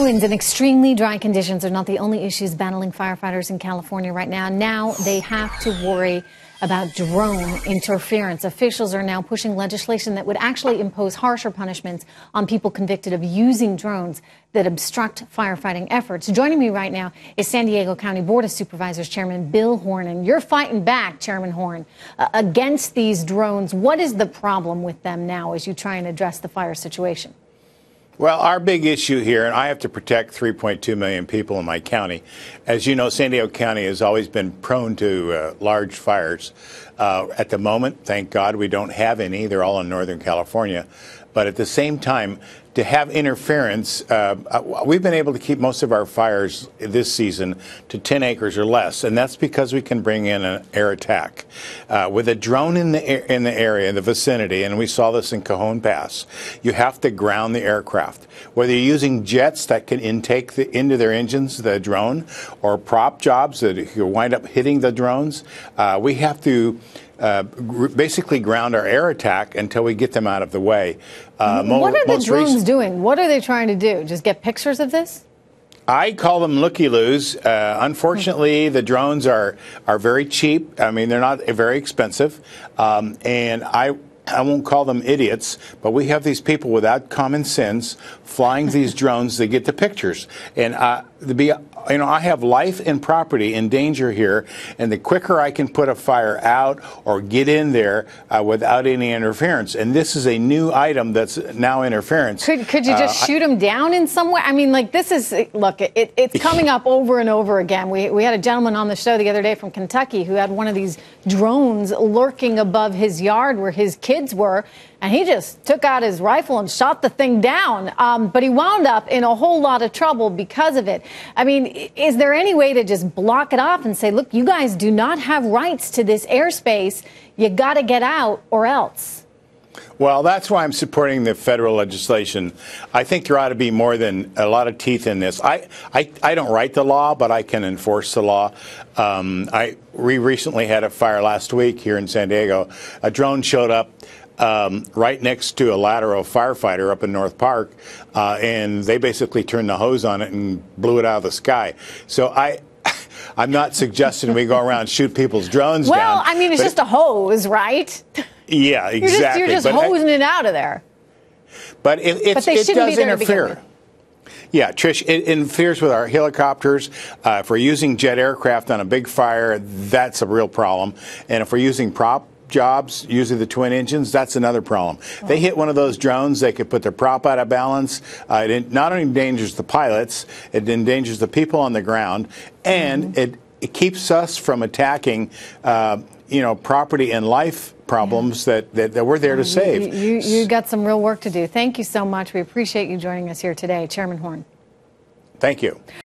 winds and extremely dry conditions are not the only issues battling firefighters in California right now. Now they have to worry about drone interference. Officials are now pushing legislation that would actually impose harsher punishments on people convicted of using drones that obstruct firefighting efforts. Joining me right now is San Diego County Board of Supervisors Chairman Bill Horn. And you're fighting back, Chairman Horn, against these drones. What is the problem with them now as you try and address the fire situation? Well, our big issue here, and I have to protect 3.2 million people in my county. As you know, San Diego County has always been prone to large fires. At the moment, thank God, we don't have any. They're all in Northern California. But at the same time, to have interference, we've been able to keep most of our fires this season to 10 acres or less, and that's because we can bring in an air attack. With a drone in the area, in the vicinity, and we saw this in Cajon Pass, you have to ground the aircraft. Whether you're using jets that can intake into their engines, the drone, or prop jobs that you wind up hitting the drones, we have to basically ground our air attack until we get them out of the way. What are the drones doing? What are they trying to do? Just get pictures of this? I call them looky-loos. Unfortunately, the drones are very cheap. I mean, they're not very expensive. And I won't call them idiots, but we have these people without common sense flying these drones to get the pictures. And I have life and property in danger here, and the quicker I can put a fire out or get in there without any interference. And this is a new item that's now interference. Could you just shoot them down in some way? I mean, like, this is, look, it's coming up over and over again. We had a gentleman on the show the other day from Kentucky who had one of these drones lurking above his yard where his kids were, and he just took out his rifle and shot the thing down. But he wound up in a whole lot of trouble because of it. I mean, is there any way to just block it off and say, look, you guys do not have rights to this airspace. You got to get out or else? Well, that's why I'm supporting the federal legislation. I think there ought to be more than a lot of teeth in this. I don't write the law, but I can enforce the law. We recently had a fire last week here in San Diego. A drone showed up right next to a Latero firefighter up in North Park, and they basically turned the hose on it and blew it out of the sky. So I'm not suggesting we go around and shoot people's drones down. Well, I mean, it's just a hose, right? Yeah, exactly. You're just hosing it out of there. But it does interfere. Yeah, Trish, it interferes with our helicopters. If we're using jet aircraft on a big fire, that's a real problem. And if we're using prop jobs, usually the twin engines, that's another problem. They hit one of those drones, they could put their prop out of balance. It not only endangers the pilots, it endangers the people on the ground, and it keeps us from attacking property and life problems that we're there to save. You got some real work to do. Thank you so much. We appreciate you joining us here today, Chairman Horn. Thank you.